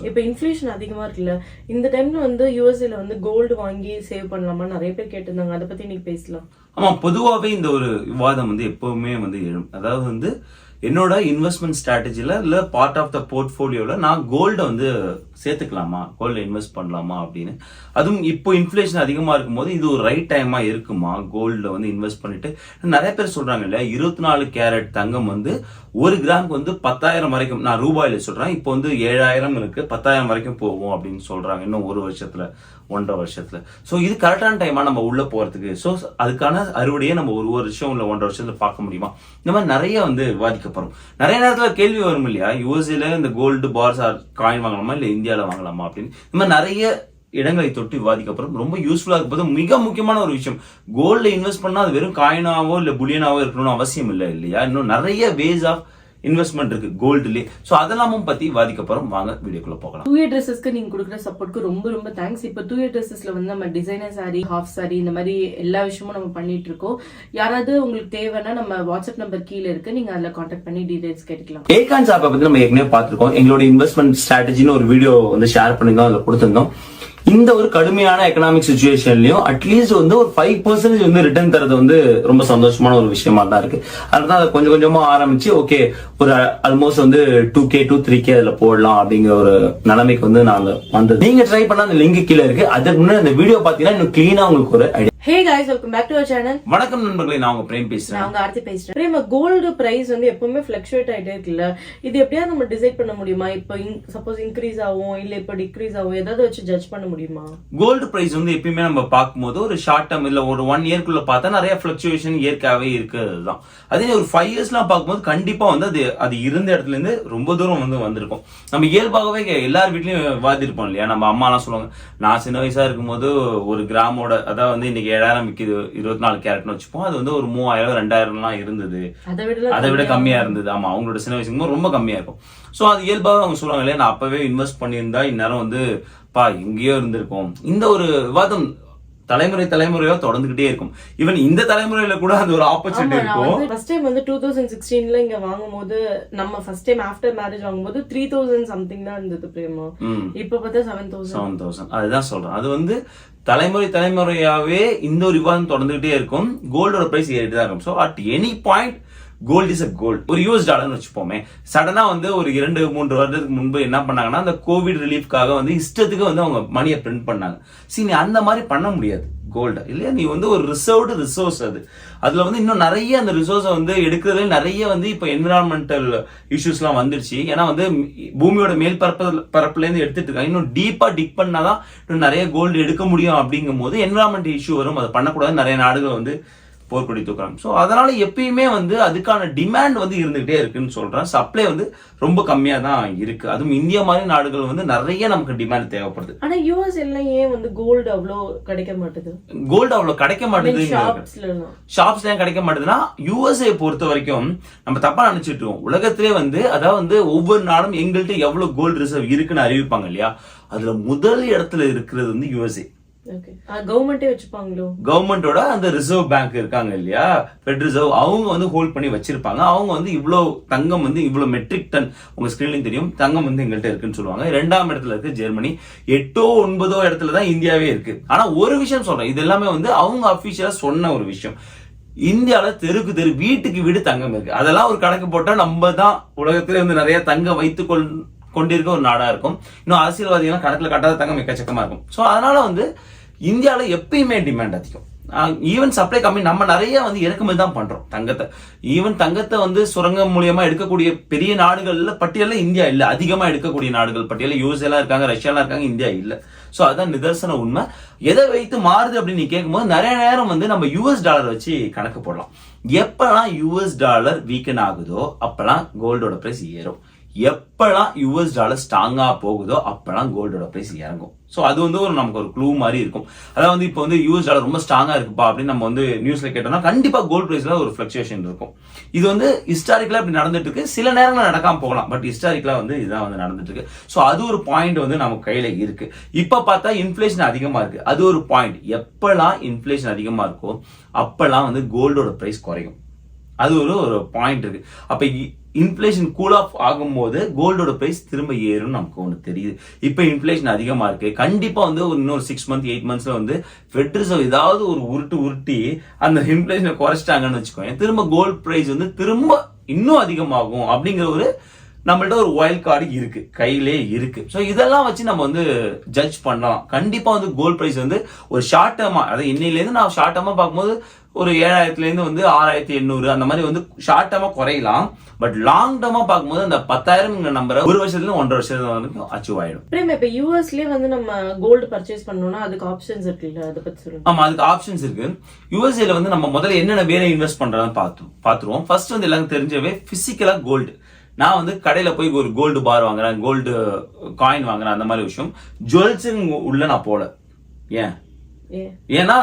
இப்ப இன்ஃபிளேஷன் அதிகமா இருக்குல்ல, இந்த டைம்ல வந்து யூஎஸ்ஏல வந்து கோல்டு வாங்கி சேவ் பண்ணலாமா நிறைய பேர் கேட்டிருந்தாங்க. அதை பத்தி இன்னைக்கு பேசலாம். ஆமா, பொதுவாகவே இந்த ஒரு விவாதம் வந்து எப்பவுமே வந்து எழும். அதாவது வந்து என்னோட இன்வெஸ்ட்மெண்ட் ஸ்ட்ராட்டஜில இல்ல பார்ட் ஆஃப் த போர்ட்ஃபோலியோல நான் கோல்டை வந்து சேர்த்துக்கலாமா, கோல்ட இன்வெஸ்ட் பண்ணலாமா அப்படின்னு. அதுவும் இப்போ இன்ஃபிளேஷன் அதிகமா இருக்கும்போது இது ஒரு ரைட் டைமா இருக்குமா கோல்ட வந்து இன்வெஸ்ட் பண்ணிட்டு. நிறைய பேர் சொல்றாங்க இல்லையா, 24 கேரட் தங்கம் வந்து 1 கிராமுக்கு வந்து 10,000 வரைக்கும், நான் ரூபாயில சொல்றேன், இப்போ வந்து 7,000 இருக்கு, 10,000 வரைக்கும் போகும் அப்படின்னு சொல்றாங்க இன்னும் 1 வருஷத்துல 1.5 வருஷத்துல. சோ இது கரெக்டான டைமா நம்ம உள்ள போறதுக்கு. சோ அதுக்கான அறுவடையை நம்ம 1 வருஷம் இல்ல 1.5 வருஷத்துல பார்க்க முடியுமா? இந்த மாதிரி நிறைய வந்து விவாதிக்கப்படும். நிறைய நேரத்துல கேள்வி வரும் இல்லையா, யூஎஸ்ஏல இந்த கோல்டு பார்ஸ் காயின் வாங்கலாமா இல்ல இந்தியால வாங்கலாமா அப்படின்னு. இந்த மாதிரி நிறைய இடங்களை தொட்டு விவாதிக்கப்படும். ரொம்ப யூஸ்ஃபுல்லா இருப்பது மிக முக்கியமான ஒரு விஷயம். கோல்ட்ல இன்வெஸ்ட் பண்ணா அது வெறும் காயினாவோ இல்ல புலியனாவோ இருக்கணும்னு அவசியம் இல்லை இல்லையா. இன்னும் நிறைய வேஸ் ஆஃப் இன்வெஸ்ட்மெண்ட் இருக்கு கோல்டுலயே. சோ அதெல்லாமும் பத்தி விவாதிக்க போறோம். வாங்க வீடியோக்குள்ள போகலாம். 2A ட்ரெஸ்ஸஸ்க்கு நீங்க கொடுக்குற சப்போர்ட்க்கு ரொம்ப ரொம்ப தேங்க்ஸ். இப்போ 2A ட்ரெஸ்ஸஸ்ல வந்து நம்ம டிசைனர் சாரி, ஹாஃப் சாரி, இந்த மாதிரி எல்லா விஷயமும் நம்ம பண்ணிட்டு இருக்கோம். யாராவது உங்களுக்கு தேவைன்னா நம்ம வாட்ஸ்அப் நம்பர் கீழே இருக்கு, நீங்க அதுல கான்டாக்ட் பண்ணி டீடைல்ஸ் கேட்டுக்கலாம். ஏகான்ஸ் ஆப்பை பத்தி நம்ம ஏற்கனவே பார்த்திருக்கோம். எங்களோட இன்வெஸ்ட்மெண்ட் ஸ்ட்ராட்டஜின்னு ஒரு வீடியோ வந்து ஷேர் பண்ணிருந்தோம், அதுல கொடுத்திருந்தோம். இந்த ஒரு கடுமையான எக்கனாமிக் சிச்சுவேஷன்லயும் அட்லீஸ்ட் வந்து ஒரு 5% வந்து ரிட்டர்ன் தரது வந்து ரொம்ப சந்தோஷமான ஒரு விஷயமா தான் இருக்கு. அதனால அதை கொஞ்சம் கொஞ்சமா ஆரம்பிச்சு ஓகே ஒரு ஆல்மோஸ்ட் வந்து 2K to 3K அதுல போடலாம் அப்படிங்கிற ஒரு நிலைமைக்கு வந்து நாங்க வந்தது. நீங்க ட்ரை பண்ண அந்த லிங்க் கீழே இருக்கு. அதுக்கு முன்னாடி அந்த வீடியோ பாத்தீங்கன்னா இன்னும் கிளீனா உங்களுக்கு ஒரு idea. Hey guys, welcome back to our channel. வணக்கம் நண்பர்களே, நான் உங்க பிரேம் பேசுறேன். நான் உங்க ஆர்த்தி பேசுறேன். பிரேம், கோல்டு பிரைஸ் வந்து எப்பவுமே ஃபிளக்சுவேட் ஆயிட்டே இருக்குல்ல, இது எப்படியா நம்ம டிசைட் பண்ண முடியுமா? இப்போ சப்போஸ் இன்க்ரீஸ் ஆகும் இல்ல இப்போ டிக்ரீஸ் ஆகும், ஏதாவது வச்சு ஜட்ஜ் பண்ண முடியுமா? கோல்டு பிரைஸ் வந்து எப்பயுமே நம்ம பார்க்கும்போது ஒரு ஷார்ட் டேர்ம் இல்ல ஒரு 1 இயர்க்குள்ள பார்த்தா நிறைய ஃபிளக்சுவேஷன் இயற்கையாவே இருக்கிறதுதான். அதே ஒரு 5 இயர்ஸ்லாம் பார்க்கும்போது கண்டிப்பா வந்து அது இருந்த இடத்துல இருந்து ரொம்ப தூரம் வந்து வந்திருக்கும். நம்ம இயல்பாகவே எல்லார் வீட்லயும் வாதிருப்போம் இல்லையா. நம்ம அம்மா எல்லாம் சொல்லுவாங்க, நான் சின்ன வயசா இருக்கும்போது ஒரு கிராமோட அதாவது வந்து இன்னைக்கு 7,000 விற்கிது, 24 கேரட்னு வச்சுப்போம், அது வந்து ஒரு 3,000 2,000 இருந்தது, அதை விட கம்மியா இருந்தது. ஆமா, அவங்களோட சின்ன வயசுக்கு ரொம்ப கம்மியா இருக்கும். சோ அது இயல்பாக அவங்க சொல்லுவாங்க இல்லையா, நான் அப்பவே இன்வெஸ்ட் பண்ணியிருந்தா இந்நேரம் வந்து எங்கேயோ இருந்திருக்கும். இந்த ஒரு விவாதம் தலைமுறையா தொடர்ந்துகிட்டே இருக்கும். ஈவன் இந்த தலைமுறையில கூட அந்த ஒரு ஆப்பர்ச்சுனிட்டி இருக்கும். ஃபர்ஸ்ட் டைம் வந்து 2016ல இங்க வாங்கும்போது, நம்ம ஃபர்ஸ்ட் டைம் ஆஃப்டர் மேரேஜ் வாங்கும்போது 3,000 சம்திங் தான் இருந்தது பிரேமா. இப்ப பார்த்தா 7,000. அதுதான் சொல்றேன். அது வந்து தலைமுறையாவே இந்த ஒரு விவாதம் தொடர்ந்துகிட்டே இருக்கும். கோல்டோட பிரைஸ் ஏறிட்டு தான் இருக்கும். So at any point gold is a gold. ஒரு US டாலர்னு வச்சுப்போமே, சடனா வந்து ஒரு 2-3 வருடத்துக்கு முன்பு என்ன பண்ணாங்கன்னா, அந்த கோவிட் ரிலீஃப்காக வந்து இஷ்டத்துக்கு வந்து அவங்க மணியை பிரிண்ட் பண்ணாங்க. சரி, நீ அந்த மாதிரி பண்ண முடியாது கோல்டு இல்லையா. நீ வந்து ஒரு ரிசர்வ்டு ரிசோர்ஸ். அதுல வந்து இன்னும் நிறைய அந்த ரிசோர்ஸை வந்து எடுக்கிறதுல நிறைய வந்து இப்போ என்விரான்மெண்டல் இஷ்யூஸ் எல்லாம் வந்துருச்சு. ஏன்னா வந்து பூமியோட மேல் பரப்புல இருந்து எடுத்துட்டு இருக்காங்க. இன்னும் டீப்பா டிக் பண்ணாதான் இன்னும் நிறைய கோல்டு எடுக்க முடியும். அப்படிங்கும் போது என்விரான்மெண்டல் இஷ்யூ வரும். அதை பண்ணக்கூடாது, நிறைய நாடுகள் வந்து போர்க்கொடி தூக்குறாங்க. ஸோ அதனால எப்பயுமே வந்து அதுக்கான டிமாண்ட் வந்து இருந்துகிட்டே இருக்குன்னு சொல்றேன். சப்ளை வந்து ரொம்ப கம்மியா தான் இருக்கு. அதுவும் இந்தியா மாதிரி நாடுகள் வந்து நிறைய நமக்கு டிமாண்ட் தேவைப்படுது. ஆனா யூஎஸ் எல்லாம் ஏன் வந்து கோல்டு அவ்வளோ கிடைக்க மாட்டேது? கோல்டு அவ்வளவு கிடைக்க மாட்டேது, ஷாப்ஸ்ல ஏன் கிடைக்க மாட்டேதுன்னா, யூஎஸ்ஏ பொறுத்த வரைக்கும் நம்ம தப்பா நினைச்சிட்டு இருக்கோம். உலகத்திலே வந்து அதாவது வந்து ஒவ்வொரு நாடும் எங்கள்கிட்ட எவ்வளவு கோல்டு ரிசர்வ் இருக்குன்னு அறிவிப்பாங்க இல்லையா, அதுல முதல் இடத்துல இருக்கிறது வந்து யூஎஸ்ஏ. கவர்மெண்டோட அந்த ரிசர்வ் பேங்க் இருக்காங்க இல்லையா, ஃபெட் ரிசர்வ், அவங்க வந்து ஹோல்ட் பண்ணி வச்சிருப்பாங்க. அவங்க வந்து இவ்வளவு தங்கம் வந்து இவ்வளவு மெட்ரிக் டன், உங்க ஸ்கிரீன்லயும் தெரியும், தங்கம் வந்து எங்கள்கிட்ட இருக்குன்னு சொல்லுவாங்க. 2ஆம் இடத்துல இருக்கு ஜெர்மனி, 8ஓ 9ஓ இடத்துல தான் இந்தியாவே இருக்கு. ஆனா ஒரு விஷயம் சொல்றேன், இது எல்லாமே வந்து அவங்க அபிஷியலா சொன்ன ஒரு விஷயம். இந்தியாவில தெருக்கு தெரு வீட்டுக்கு வீடு தங்கம் இருக்கு. அதெல்லாம் ஒரு கணக்கு போட்டா நம்ம தான் உலகத்திலே வந்து நிறைய தங்கம் வைத்துக் கொண்டிருக்க ஒரு நாடா இருக்கும். இன்னும் அரசியல்வாதிகள் கணக்குல கட்டாத தங்கம் எக்கச்சக்கமா இருக்கும். சோ அதனால வந்து இந்தியாவில எப்பயுமே டிமாண்ட் அதிகம். ஈவன் சப்ளை கம்மி. நம்ம நிறைய வந்து இறக்குமதி தான் பண்றோம் தங்கத்தை. ஈவன் தங்கத்தை வந்து சுரங்கம் மூலியமா எடுக்கக்கூடிய பெரிய நாடுகள்ல பட்டியல இந்தியா இல்ல. அதிகமா எடுக்கக்கூடிய நாடுகள் பட்டியல யூஎஸ் எல்லாம் இருக்காங்க, ரஷ்யா எல்லாம் இருக்காங்க, இந்தியா இல்ல. சோ அதான் நிதர்சன உண்மை. எதை வைத்து மாறுது அப்படின்னு நீ கேட்கும்போது நிறைய நேரம் வந்து நம்ம US டாலர் வச்சு கணக்கு போடலாம். எப்பெல்லாம் US டாலர் வீக்கன் ஆகுதோ அப்பெல்லாம் கோல்டோட பிரைஸ் ஏறும். எப்பெல்லாம் US டாலர் ஸ்ட்ராங்கா போகுதோ அப்பெல்லாம் கோல்டோட பிரைஸ் இறங்கும். சோ அது வந்து நமக்கு ஒரு க்ளூ மாதிரி இருக்கும். அதாவது வந்து இப்போ வந்து US டாலர் ரொம்ப ஸ்ட்ராங்கா இருக்குப்பா அப்படின்னு நம்ம வந்து நியூஸ்ல கேட்டோம்னா கண்டிப்பா கோல்ட் பிரைஸ்ல ஒரு ஃபிளக்சுவேஷன் இருக்கும். இது வந்து ஹிஸ்டாரிக்கலா இப்படி நடந்துட்டு இருக்கு. சில நேரங்கள் நடக்காம போகலாம், பட் ஹிஸ்டாரிக்கலா வந்து இதுதான் வந்து நடந்துட்டு இருக்கு. சோ அது ஒரு பாயிண்ட் வந்து நமக்கு கையில இருக்கு. இப்ப பார்த்தா இன்ஃபிளேஷன் அதிகமா இருக்கு, அது ஒரு பாயிண்ட். எப்பெல்லாம் இன்ஃபிளேஷன் அதிகமா இருக்கோ அப்பெல்லாம் வந்து கோல்டோட பிரைஸ் குறையும். அது ஒரு பாயிண்ட் இருக்கு. அப்ப இன்ஃபிளேஷன் கூல் ஆஃப் ஆகும்போது கோல்டோட பிரைஸ் திரும்ப ஏறும் நமக்கு ஒன்று தெரியுது. இப்போ இன்ஃபிளேஷன் அதிகமா இருக்கு, கண்டிப்பா வந்து இன்னொரு 6 months 8 monthsல வந்து ஃபெட் ரிசர்வ் ஏதாவது ஒரு உருட்டி அந்த இன்ஃபிளேஷனை குறைச்சிட்டாங்கன்னு வச்சுக்கோங்க, திரும்ப கோல்ட் பிரைஸ் வந்து திரும்ப இன்னும் அதிகமாகும் அப்படிங்கிற ஒரு நம்மள்ட்ட ஒரு வைல்ட் கார்டு இருக்கு, கையிலே இருக்கு. ஸோ இதெல்லாம் வச்சு நம்ம வந்து ஜட்ஜ் பண்ணலாம். கண்டிப்பா வந்து கோல்ட் பிரைஸ் வந்து ஒரு ஷார்ட் டேர்மா, அதாவது இன்னையிலேருந்து நான் ஷார்ட் டேர்மா பார்க்கும்போது ஒரு 7000 வந்து 6800 அந்த மாதிரி வந்து ஷார்ட் டேர்மா குறையலாம். பட் லாங் டேர்மா பார்க்கும்போது அந்த 10,000 நம்பரை ஒரு வருஷத்துல 1.5 வருஷத்துல வரைக்கும் அச்சீவ் ஆயிடும். பிரேம், இப்ப யூஎஸ்லயே வந்து நம்ம கோல்டு பர்ச்சேஸ் பண்ணோம்னா அதுக்கு ஆப்ஷன்ஸ் இருக்குல்ல, அதை பத்தி சொல்லுங்க. ஆமா, அதுக்கு ஆப்ஷன்ஸ் இருக்கு. யூஎஸ்ஏல வந்து நம்ம முதல்ல என்னென்ன வேலை இன்வெஸ்ட் பண்றதுன்னு பாத்துருவோம். ஃபர்ஸ்ட் வந்து எல்லாரும் தெரிஞ்சவே பிசிக்கலா கோல்டு. நான் வந்து கடையில போய் ஒரு கோல்டு பார் வாங்குறேன், கோல்டு காயின் வாங்குறேன், அந்த மாதிரி விஷயம். ஜுவல்ஸ் உள்ள நான் போல. ஏன்னா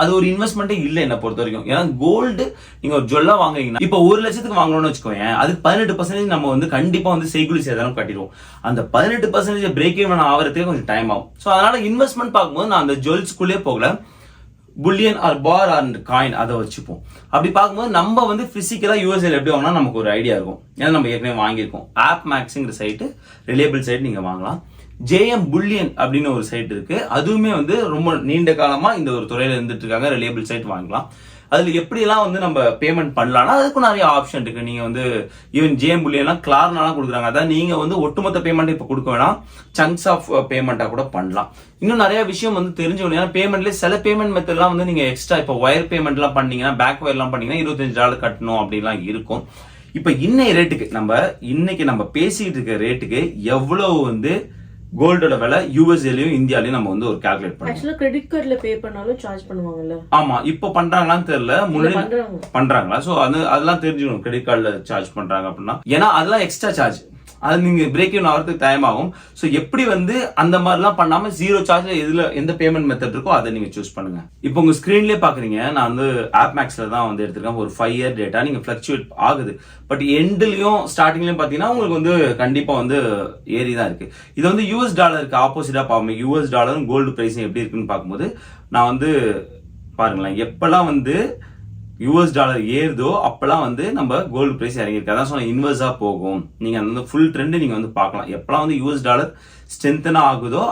அது ஒரு இன்வெஸ்ட்மெண்ட்டே இல்லை என்ன பொறுத்த வரைக்கும். ஏன்னா கோல்டு நீங்க ஒரு ஜுவல்லா வாங்குறீங்கன்னா இப்போ 1 லட்சத்துக்கு வாங்கணும்னு வச்சுக்கோங்க, அதுக்கு 18% நம்ம வந்து கண்டிப்பா வந்து செய்கூலி சேதாரம் கட்டிடுவோம். அந்த 18% பிரேக் ஈவன் ஆகிறதுக்கு கொஞ்சம் டைம் ஆகும். ஸோ அதனால இன்வெஸ்ட்மெண்ட் பார்க்கும்போது நான் அந்த ஜுவல்ஸ்குள்ளே போகல, புல்லியன் ஆர் பார் ஆர் காயின் அதை வச்சுப்போம். அப்படி பார்க்கும்போது நம்ம வந்து பிசிக்கலா யூஎஸ்ஏல எப்படி வாங்கினா நமக்கு ஒரு ஐடியா இருக்கும். ஏன்னா நம்ம ஏற்கனவே வாங்கியிருக்கோம். ஆப் மேக்ஸுங்கிற சைட்டு, ரிலேபிள் சைட் நீங்க வாங்கலாம். ஜேஎம் புல்லியன் அப்படின்னு ஒரு சைட் இருக்கு, அதுவுமே வந்து ரொம்ப நீண்ட காலமா இந்த ஒரு துறையில இருந்துட்டு இருக்காங்க. ரிலேபிள் சைட் வாங்கலாம். அதுல எப்படிலாம் வந்து நம்ம பேமெண்ட் பண்ணலாம்னா அதுக்கும் நிறைய ஆப்ஷன் இருக்கு. நீங்க வந்து ஈவன் ஜேஎம் புல்லியன்லாம் கிளார்னாலாம் கொடுக்குறாங்க. அதான் நீங்க வந்து ஒட்டுமொத்த பேமெண்ட் இப்ப கொடுக்க வேணாம், சங்க்ஸ் ஆஃப் பேமெண்டா கூட பண்ணலாம். இன்னும் நிறைய விஷயம் வந்து தெரிஞ்சுக்கணும். ஏன்னா பேமெண்ட்ல சில பேமெண்ட் மெத்தட்லாம் வந்து நீங்க எக்ஸ்ட்ரா இப்போ ஒயர் பேமெண்ட் எல்லாம் பண்ணீங்கன்னா, பேக் ஒயர் எல்லாம் பண்ணீங்கன்னா $25 கட்டணும் அப்படின்லாம் இருக்கும். இப்ப இன்னைக்கு நம்ம பேசிட்டு இருக்க ரேட்டுக்கு எவ்வளவு வந்து கோல்டோட விலை யூஎஸ்ஏலயும் இந்தியாலயும் நம்ம வந்து ஒரு கால்குலேட் பண்ணலாம். ஆக்சுவலா கிரெடிட் கார்டுல பே பண்ணாலும் சார்ஜ் பண்ணுவாங்கல்ல? ஆமா, இப்போ பண்றாங்களான்னு தெரியல, முன்னாடி பண்றாங்களா? சோ அதெல்லாம் தெரிஞ்சுக்கணும், கிரெடிட் கார்டுல சார்ஜ் பண்றாங்க அப்படின்னா. ஏன்னா அதெல்லாம் எக்ஸ்ட்ரா சார்ஜ், அது நீங்க பிரேக் இன் ஆகிறதுக்கு டைம் ஆகும். ஸோ எப்படி வந்து அந்த மாதிரிலாம் பண்ணாம 0 சார்ஜ்ல எந்த பேமெண்ட் மெத்தட் இருக்கோ அதை நீங்க சூஸ் பண்ணுங்க. இப்போ உங்க ஸ்கிரீன்லயே பாக்குறீங்க, நான் வந்து ஆப் மேக்ஸ்ல தான் வந்து எடுத்திருக்கேன். ஒரு 5 year டேட்டா நீங்க பிளக்சுவேட் ஆகுது. பட் எண்ட்லயும் ஸ்டார்டிங்லயும் பாத்தீங்கன்னா உங்களுக்கு வந்து கண்டிப்பா வந்து ஏறி தான் இருக்கு. இது வந்து யூஎஸ் டாலருக்கு ஆப்போசிட்டா பாருங்க. யூஎஸ் டாலரும் கோல்டு பிரைஸும் எப்படி இருக்குன்னு பார்க்கும்போது நான் வந்து பாருங்களேன், எப்பெல்லாம் வந்து யூஎஸ் டாலர் ஏறுதோ அப்பெல்லாம் வந்து நம்ம கோல்டு பிரைஸ் இறங்கிருக்கு. அதான் சொன்ன இன்வெர்ஸா போகும். நீங்க அந்த ஃபுல் ட்ரெண்ட் நீங்க வந்து பார்க்கலாம். எப்பெல்லாம் வந்து யூஎஸ் டாலர் ஸ்ட்ரென்தன் ஆகுதோ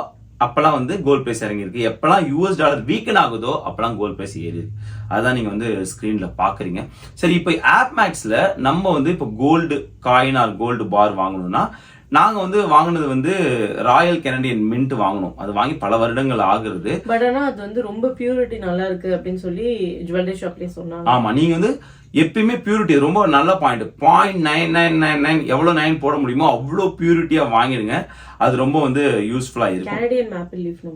அப்பெல்லாம் வந்து கோல்டு பிரைஸ் இறங்கிருக்கு. எப்பெல்லாம் யூஎஸ் டாலர் வீக்கன் ஆகுதோ அப்பெல்லாம் கோல்டு பிரைஸ் ஏறி இருக்கு. அதான் நீங்க வந்து ஸ்கிரீன்ல பாக்குறீங்க. சரி, இப்போ ஆப் மேக்ஸ்ல நம்ம வந்து இப்போ gold coin or gold bar வாங்கணும்னா நாங்க வந்து வாங்கினது வந்து ராயல் கெனடியன் மின்ட் வாங்கணும். அது வாங்கி பல வருடங்கள் ஆகுறது. பட் ஆனா அது வந்து ரொம்ப பியூரிட்டி நல்லா இருக்கு அப்படின்னு சொல்லி ஜுவல்லரி ஷாப்லயே சொன்னாங்க. ஆமா, நீங்க வந்து எப்பயுமே பியூரிட்டி ரொம்ப நல்ல பாயிண்ட். 0.9999 எவ்வளவு 9 போட முடியுமோ அவ்வளவு பியூரிட்டியா வாங்கிடுங்க. அது ரொம்ப வந்து யூஸ்ஃபுல்லா இருக்கும். Canadian maple leaf.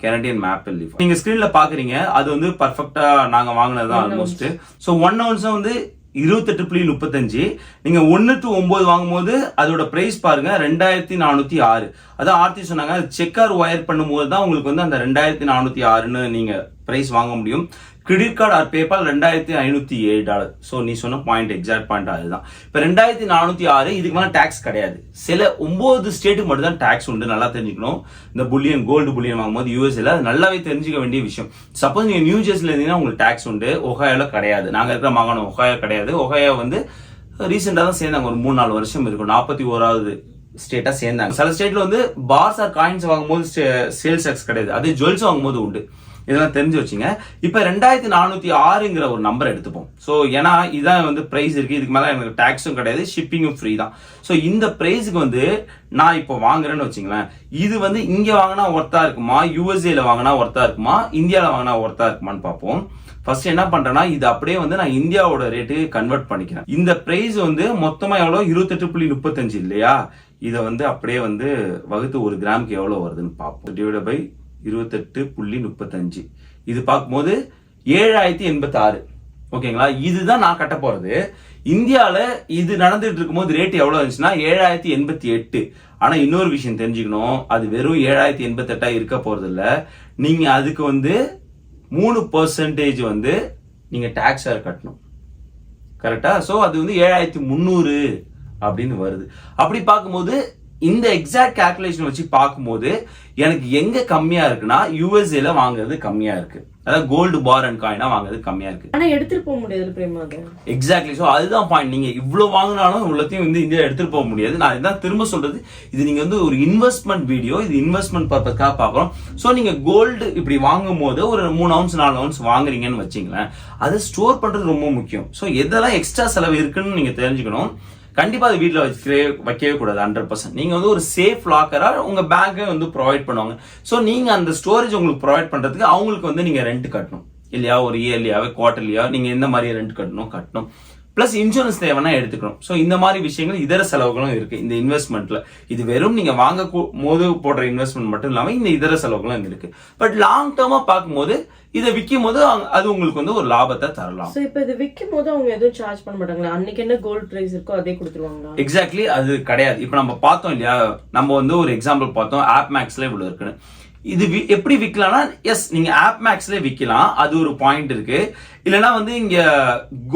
Canadian maple leaf நீங்க ஸ்கிரீன்ல பாக்குறீங்க. அது வந்து பர்ஃபெக்ட்டா நாங்க வாங்கினதுதான் ஆல்மோஸ்ட். சோ 1 ounce வந்து 28.35. நீங்க 1 to 9 வாங்கும்போது அதோட பிரைஸ் பாருங்க 2406. அதான் ஆர்த்தி சொன்னாங்க, செக்கர் ஒயர் பண்ணும்போது தான் உங்களுக்கு வந்து அந்த 2406ன்னு நீங்க பிரைஸ் வாங்க முடியும். Credit card or PayPal $2507. So நீ சொன்ன பாயிண்ட், எக்ஸாக்ட் பாயிண்ட் அதுதான். இப்போ 2406 இதுக்கு மேலே டாக்ஸ் கிடையாது. சில 9 ஸ்டேட்டுக்கு மட்டும் தான் டாக்ஸ் உண்டு. நல்லா தெரிஞ்சுக்கணும். இந்த புல்லியன் கோல்டு புல்லியன் வாங்கும்போது யூஎஸ்ஏல நல்லாவே தெரிஞ்சுக்க வேண்டிய விஷயம். சப்போஸ் நீங்க நியூ ஜெர்சில இருந்தீங்கன்னா உங்களுக்கு டாக்ஸ் உண்டு. ஒஹாயோல கிடையாது. நாங்க இருக்கிற மாகாணம் ஒஹாயோ கிடையாது. ஒஹாயோ வந்து ரீசெண்டா தான் சேர்ந்தாங்க, ஒரு 4 வருஷம் இருக்கும். 41வது ஸ்டேட்டா சேர்ந்தாங்க. சில ஸ்டேட்ல வந்து பார்ஸ் ஆர் காயின்ஸ் வாங்கும்போது சேல்ஸ் டாக்ஸ் கிடையாது. அதே ஜுவல்ஸ் வாங்கும்போது உண்டு. இதெல்லாம் தெரிஞ்சு வச்சுங்க. இப்ப 2406ங்கிற ஒரு நம்பர் எடுத்துப்போம். சோ ஏன்னா இதான் வந்து பிரைஸ் இருக்கு. இதுக்கு மேல எனக்கு டாக்ஸும் கிடையாது, ஷிப்பிங்கும் ஃப்ரீ தான். சோ இந்த பிரைஸுக்கு வந்து நான் இப்போ வாங்குறேன்னு வச்சுங்களேன், இது வந்து இங்க வாங்கினா ஒர்த்தா இருக்குமா, யூஎஸ்ஏல வாங்கினா ஒர்த்தா இருக்குமா, இந்தியால வாங்கினா ஒர்த்தா இருக்குமான்னு பார்ப்போம். ஃபர்ஸ்ட் என்ன பண்றேன்னா இது அப்படியே வந்து நான் இந்தியாவோட ரேட்டுக்கு கன்வெர்ட் பண்ணிக்கிறேன். இந்த பிரைஸ் வந்து மொத்தமா எவ்வளவு 28.35 இல்லையா, இதை வந்து அப்படியே வந்து வகுத்து 1 கிராமுக்கு எவ்வளவு வருதுன்னு பார்ப்போம். டிவைட் பை 28.35 இது பார்க்கும்போது 7086. ஓகேங்களா, இதுதான் நான் கட்ட போறது. இந்தியால இது நடந்துட்டு இருக்கும்போது ரேட் எவ்வளவு இருந்துச்சுன்னா 7088. ஆனா இன்னொரு விஷயம் தெரிஞ்சுக்கணும், அது வெறும் 7088 இருக்க போறது இல்ல. நீங்க அதுக்கு வந்து 3% வந்து நீங்க டாக்ஸ் கட்டணும். கரெக்டா? சோ அது வந்து 7300 அப்படின்னு வருது. அப்படி பார்க்கும்போது இந்த எக்ஸாக்ட் கால்குலேஷன் வச்சு பார்க்கும்போது எனக்கு எங்க கம்மியா இருக்குன்னா யூஎஸ்ஏல வாங்குறது கம்மியா இருக்கு, அதாவது கோல்டு பார் அண்ட் காயினா வாங்குறது கம்மியா இருக்கு. ஆனா எடுத்துட்டு போக முடியாது பிரேமா அது. எக்ஸாக்ட்லி. சோ அதுதான் பாயிண்ட். நீங்க இவ்வளவு வாங்கினாலும் உள்ளத்தையும் வந்து இந்தியா எடுத்துட்டு போக முடியாது. நான் இதான் திரும்ப சொல்றது, இது நீங்க வந்து ஒரு இன்வெஸ்ட்மெண்ட் வீடியோ, இது இன்வெஸ்ட்மெண்ட் பர்பஸ்க்காக பாக்குறோம். சோ நீங்க கோல்டு இப்படி வாங்கும் போது ஒரு 3 ounce 4 ounce வாங்குறீங்கன்னு வச்சீங்களேன், அதை ஸ்டோர் பண்றது ரொம்ப முக்கியம். சோ எதெல்லாம் எக்ஸ்ட்ரா செலவு இருக்குன்னு நீங்க தெரிஞ்சுக்கணும். கண்டிப்பா அது வீட்டுல வைக்கவே கூடாது 100%. நீங்க வந்து ஒரு சேஃப் லாக்கரா உங்க பேங்கை வந்து ப்ரொவைட் பண்ணுவாங்க. சோ நீங்க அந்த ஸ்டோரேஜ் உங்களுக்கு ப்ரொவைட் பண்றதுக்கு அவங்களுக்கு வந்து நீங்க ரெண்ட் கட்டணும் இல்லையா, ஒரு இயர்லியாவே குவார்டர்லியா நீங்க எந்த மாதிரி ரெண்ட் கட்டணும். பிளஸ் இன்சூரன்ஸ் தேவைன்னா எடுத்துக்கணும். சோ இந்த மாதிரி விஷயங்கள் இதர செலவுகளும் இருக்கு இந்த இன்வெஸ்ட்மெண்ட்ல. இது வெறும் நீங்க வாங்க போது போடுற இன்வெஸ்ட்மெண்ட் மட்டும் இல்லாம இந்த இதர செலவுகளும் இருக்கு. பட் லாங் டேர்மா பார்க்கும்போது இதை விற்கும் போது அது உங்களுக்கு வந்து ஒரு லாபத்தை தரலாம். சோ இப்போ இது விற்கும் போது அவங்க எதுவும் சார்ஜ் பண்ண மாட்டாங்களா? அன்னைக்கு என்ன கோல்ட் பிரைஸ் இருக்கோ அதே கொடுத்துருவாங்களா? எக்ஸாக்ட்லி, அது கிடையாது. இப்ப நம்ம பார்த்தோம் இல்லையா, நம்ம வந்து ஒரு எக்ஸாம்பிள் பார்த்தோம், ஆப் மேக்ஸ்ல இவ்வளவு இருக்குன்னு. இது எப்படி விற்கலாம்னா, எஸ் நீங்க ஆப் மேக்ஸ்ல விற்கலாம், அது ஒரு பாயிண்ட் இருக்கு. இல்லைன்னா வந்து இங்க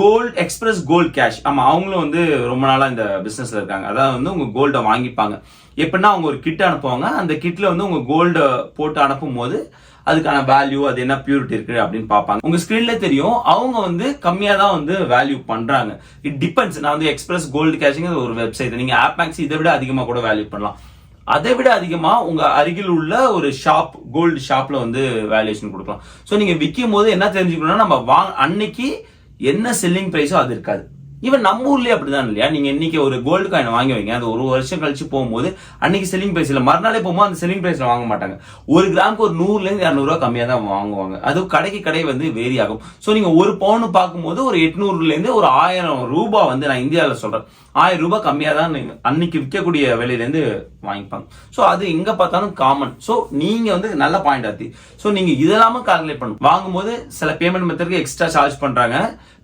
கோல்ட் எக்ஸ்பிரஸ் கோல்ட் கேஷ், ஆமா அவங்களும் வந்து ரொம்ப நாளா இந்த பிசினஸ்ல இருக்காங்க. அதாவது வந்து உங்க கோல்ட வாங்கிப்பாங்க. எப்படின்னா அவங்க ஒரு கிட் அனுப்புவாங்க, அந்த கிட்ல வந்து உங்க கோல்ட போட்டு அனுப்பும் போது அதுக்கான வேல்யூ, அது என்ன பியூரிட்டி இருக்கு அப்படின்னு பார்ப்பாங்க. உங்க ஸ்கிரீன்ல தெரியும் அவங்க வந்து கம்மியா தான் வந்து வேல்யூ பண்றாங்க. It depends. நான் வந்து எக்ஸ்பிரஸ் கோல்டு கேஷிங் ஒரு வெப்சைட், நீங்க ஆப் மேக்ஸ் இதை விட அதிகமா கூட வேல்யூ பண்ணலாம். அதை விட அதிகமா உங்க அருகில் உள்ள ஒரு ஷாப், கோல்டு ஷாப்ல வந்து வேல்யூஷன் கொடுக்கலாம். சோ நீங்க விற்கும் போது என்ன தெரிஞ்சுக்கணும்னா, நம்ம அன்னைக்கு என்ன செல்லிங் பிரைஸோ அது இருக்காது. ஈவன் நம்ம ஊர்லயே அப்படிதான் இல்லையா, நீங்க இன்னைக்கு ஒரு கோல்டு காயின் வாங்கி வைங்க, அது ஒரு வருஷம் கழிச்சு போகும்போது அன்னைக்கு செல்லிங் பிரைஸ் இல்ல, மறுநாளே போகும்போது அந்த செல்லிங் பிரைஸ்ல வாங்க மாட்டாங்க. ஒரு கிராமுக்கு ஒரு 100 இருந்து 200 ரூபாய் கம்மியா தான் வாங்குவாங்க. அது கடைக்கு கடை வந்து வேரி ஆகும். சோ நீங்க ஒரு பவுன் பார்க்கும்போது ஒரு 800 இருந்து ஒரு 1000 ரூபாய் வந்து, நான் இந்தியாவில சொல்றேன், 1000 ரூபாய் கம்மியா தான் அன்னைக்கு விற்கக்கூடிய விலையில இருந்து வாங்கிப்பாங்க. சோ அது எங்க பார்த்தாலும் காமன். சோ நீங்க வந்து நல்ல பாயிண்ட் ஆத்தி. சோ நீங்க இதெல்லாம கால்குலேட் பண்ணணும். வாங்கும்போது சில பேமெண்ட் மெத்தடுக்கு எக்ஸ்ட்ரா சார்ஜ் பண்றாங்க,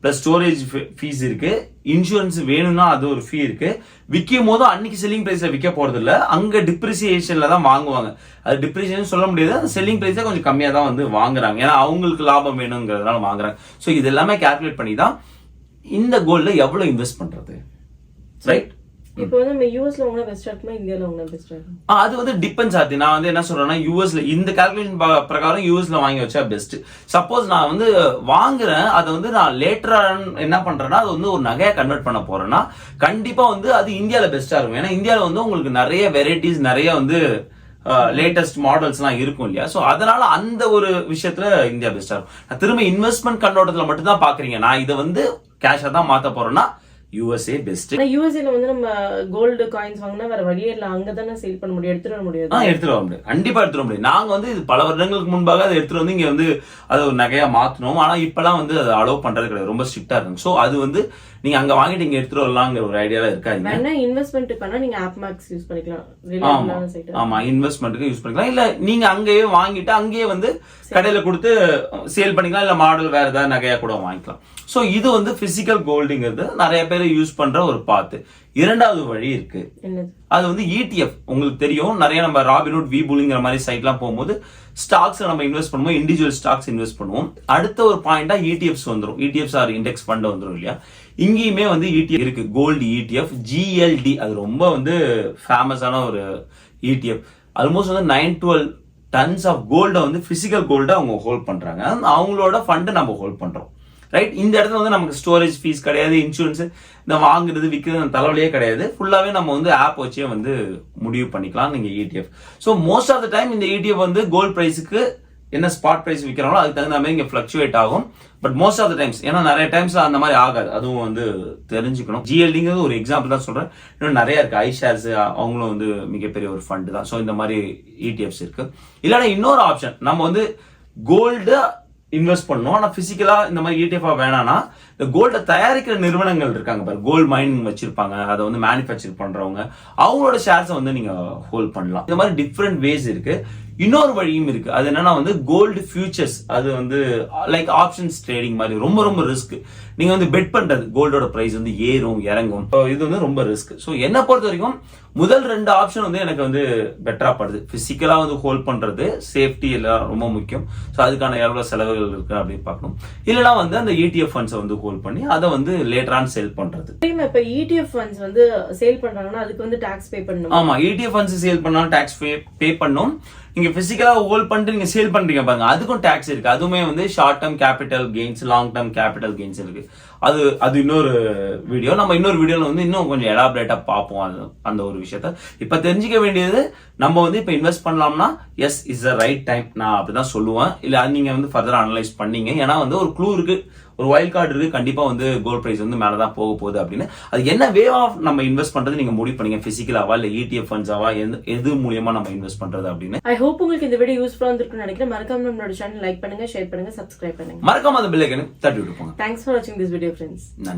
பிளஸ் ஸ்டோரேஜ் ஃபீஸ் இருக்கு, இன்சூரன்ஸ் வேணும்னா அது ஒரு ஃபீ இருக்கு. விற்கும் போது அன்னைக்கு செல்லிங் பிரைஸ்ல விற்க போறது இல்ல, அங்க டிப்ரிசியேஷன்ல தான் வாங்குவாங்க. அது டிப்ரிசியேஷன் சொல்ல முடியாது, அந்த செல்லிங் பிரைஸே கொஞ்சம் கம்மியா தான் வந்து வாங்குறாங்க, ஏன்னா அவங்களுக்கு லாபம் வேணுங்கிறதுனால வாங்குறாங்க. சோ இது எல்லாமே கால்குலேட் பண்ணி தான் இந்த கோல்ட்ல எவ்வளவு இன்வெஸ்ட் பண்றது, ரைட்? இப்போ வந்து நம்ம யூஎஸ்ல வாங்கினா பெஸ்டா இருக்குமா, இந்தியால வாங்கினா பெஸ்டா இருக்குமா? அது வந்து டிபெண்ட்ஸ் ஆகுது. நான் வந்து என்ன சொல்றேன்னா, யூஎஸ்ல இந்த கால்குலேஷன் பிரகாரம் யூஎஸ்ல வாங்கி வச்சா பெஸ்ட். சப்போஸ் நான் வந்து வாங்குறேன், அதை வந்து நான் லேட்டரா என்ன பண்றேன்னா, அது வந்து ஒரு நகையா கன்வெர்ட் பண்ண போறேன்னா கண்டிப்பா வந்து அது இந்தியால பெஸ்டா இருக்கும். ஏன்னா இந்தியால வந்து உங்களுக்கு நிறைய வெரைட்டிஸ், நிறைய வந்து லேட்டஸ்ட் மாடல்ஸ் எல்லாம் இருக்கும் இல்லையா. சோ அதனால அந்த ஒரு விஷயத்துல இந்தியா பெஸ்டா இருக்கும். நான் திரும்ப இன்வெஸ்ட்மெண்ட் கண்ணோட்டத்துல மட்டும் தான் பாக்குறீங்க, நான் இதை வந்து கேஷா தான் மாத்த போறேன்னா யூஎஸ்ஏ பெஸ்ட். யூஎஸ்ஏல வந்து நம்ம கோல்டு காயின்ஸ் வாங்கினா வேற வழியே இல்ல, அங்க தானே சேல் பண்ண முடியும், எடுத்துட்டு வர முடியாது. எடுத்துட்டு வர முடியும், கண்டிப்பா எடுத்துட்டு வர முடியும். நாங்க வந்து இது பல வருடங்களுக்கு முன்பாக அதை எடுத்துட்டு வந்து இங்க வந்து அதை ஒரு நகையா மாத்தணும். ஆனா இப்பெல்லாம் வந்து அதை அலோவ் பண்றது கிடையாது, ரொம்ப ஸ்ட்ரிக்டா இருக்கு. சோ அது வந்து நீங்க அங்க வாங்கிட்டு இங்க எடுத்துட்டு வரலாங்கிற ஒரு ஐடியால இருக்காது. வேணா இன்வெஸ்ட்மெண்ட் பண்ணா நீங்க ஆப் மேக்ஸ் யூஸ் பண்ணிக்கலாம். ஆமா, இன்வெஸ்ட்மெண்ட்டுக்கு யூஸ் பண்ணிக்கலாம். இல்ல நீங்க அங்கேயே வாங்கிட்டு அங்கேயே வந்து கடையில கொடுத்து சேல் பண்ணிக்கலாம், இல்ல மாடல் வேற ஏதாவது நகையா கூட வாங்கிக்கலாம். சோ இது வந்து பிசிக்கல் கோல்டுங்கிறது நிறைய பேர் யூஸ் பண்ற ஒரு பாத்து. இரண்டாவது வழி இருக்கு, அது வந்து ETF. உங்களுக்கு தெரியும், நிறைய நம்ம ராபின்ஹுட், வீபுல்ங்கிற மாதிரி சைட்லாம் போகும்போது ஸ்டாக்ஸ் நம்ம இன்வெஸ்ட் பண்ணுவோம், இண்டிவிஜுவல் ஸ்டாக்ஸ் இன்வெஸ்ட் பண்ணுவோம். அடுத்த ஒரு பாயிண்டா ETFs வந்துரும். ETFs ஆர் இண்டெக்ஸ் ஃபண்ட் வந்துரும் இல்லையா. இங்கேயுமே வந்து ETF இருக்கு, கோல்டு ETF, GLD. அது ரொம்ப வந்து ஃபேமஸான ஒரு ETF. ஆல்மோஸ்ட் வந்து 9-12 tons ஆஃப் கோல்டை வந்து பிசிக்கல் கோல்டை அவங்க ஹோல்ட் பண்றாங்க. அவங்களோட ஃபண்ட் நம்ம ஹோல்ட் பண்றோம், ரைட்? இந்த இடத்துல வந்து நமக்கு ஸ்டோரேஜ் ஃபீஸ் கிடையாது, இன்சூரன்ஸ் இந்த வாங்குறது விற்கிறது அந்த தலைவலியே கிடையாது. ஃபுல்லாவே நம்ம வந்து ஆப் வச்சே வந்து முடிவு பண்ணிக்கலாம் நீங்க ETF. So most of the time இந்த ETF வந்து கோல்ட் பிரைஸுக்கு என்ன ஸ்பாட் பிரைஸ் விற்கிறாங்களோ அதுக்கு தகுந்த மாதிரி இங்க ஃபிளக்சுவேட் ஆகும். But most of the times, ஏன்னா நிறைய டைம்ஸ் அந்த மாதிரி ஆகாது, அதுவும் வந்து தெரிஞ்சுக்கணும். GLDங்கிறது ஒரு எக்ஸாம்பிள் தான் சொல்றேன், இன்னும் நிறைய இருக்கு. ஐஷேர்ஸ் அவங்களும் வந்து மிகப்பெரிய ஒரு ஃபண்ட் தான். ஸோ இந்த மாதிரி ETFs இருக்கு. இல்லைன்னா இன்னொரு ஆப்ஷன், நம்ம வந்து கோல்டு இன்வெஸ்ட் பண்ணணும், ஆனா பிசிக்கலா இந்த மாதிரி ETF வேணாம்னா இந்த கோல்டை தயாரிக்கிற நிறுவனங்கள் இருக்காங்க பாரு, கோல்ட் மைனிங் வச்சிருப்பாங்க, அதை வந்து மேனுஃபேக்சர் பண்றவங்க, அவங்களோட ஷேர்ஸை வந்து நீங்க ஹோல்ட் பண்ணலாம். இந்த மாதிரி டிஃப்ரெண்ட் வேஸ் இருக்கு. இன்னொரு வழியும் இருக்கு, அது என்னன்னா வந்து கோல்டு ஃபியூச்சர்ஸ். அது வந்து லைக் ஆப்ஷன்ஸ் ட்ரேடிங் மாதிரி, ரொம்ப ரொம்ப ரிஸ்க். நீங்க வந்து பெட் பண்றது, கோல்டோட பிரைஸ் வந்து ஏறும் இறங்கும், இது வந்து ரொம்ப ரிஸ்க். ஸோ என்ன பொறுத்த வரைக்கும் முதல் 2 ஆப்ஷன் வந்து எனக்கு வந்து பெட்டரா படுது. பிசிக்கலா வந்து ஹோல்ட் பண்றது, சேஃப்டி எல்லாம் ரொம்ப முக்கியம். ஸோ அதுக்கான எவ்வளவு செலவுகள் இருக்கு அப்படின்னு பார்க்கணும். இல்லைன்னா வந்து அந்த ETF ஃபண்ட்ஸை வந்து ஹோல்ட் பண்ணி அதை வந்து லேட்டர் ஆன் செல் பண்றது. இப்ப ETF ஃபண்ட்ஸ் வந்து சேல் பண்றாங்கன்னா அதுக்கு வந்து டாக்ஸ் பே பண்ணணும். ஆமா, ETF ஃபண்ட்ஸ் சேல் பண்ணாலும் டாக்ஸ் பே பண்ணும். நீங்க பிசிக்கலா ஹோல்ட் பண்ணிட்டு நீங்க சேல் பண்றீங்க பாருங்க, அதுக்கும் டாக்ஸ் இருக்கு. அதுவுமே வந்து short term capital gains, long term capital gains இருக்கு. அது இன்னொரு வீடியோ. நம்ம இன்னொரு வீடியோல வந்து இன்னும் கொஞ்சம் எலாபரேட்டா பார்ப்போம் அந்த ஒரு விஷயத்த. இப்ப தெரிஞ்சுக்க வேண்டியது, நம்ம வந்து இப்ப இன்வெஸ்ட் பண்ணலாம்னா yes is the right time, நான் அப்படிதான் சொல்லுவேன். இல்ல நீங்க வந்து ஃபர்தரா அனலைஸ் பண்ணீங்க, ஏன்னா வந்து ஒரு க்ளூ இருக்கு, ஒரு வைல்ட் கார்டு இருக்கு, கண்டிப்பா வந்து கோல்ட் பிரைஸ் வந்து மேலதான் போக போகுது அப்படின்னு. அது என்ன வே ஆஃப் நம்ம இன்வெஸ்ட் பண்றது நீங்க முடிவு பண்ணீங்க, பிசிக்கலாவா இல்ல ETF ஃபண்ட்ஸாவா, எது மூலியமா நம்ம இன்வெஸ்ட் பண்றது அப்படின்னு. ஐ ஹோப் உங்களுக்கு இந்த வீடியோ யூஸ்ஃபுல்லா இருந்திருக்கும்னு நினைக்கிறேன். மறக்காம நம்மளோட சேனல் லைக் பண்ணுங்க, ஷேர் பண்ணுங்க, சப்ஸ்கிரைப் பண்ணுங்க. மறக்காம அந்த பெல் ஐகானை தட்டி விட்டு போங்க. தேங்க்ஸ் ஃபார் வாட்சிங் திஸ் வீடியோ ஃப்ரெண்ட்ஸ். நன்றி.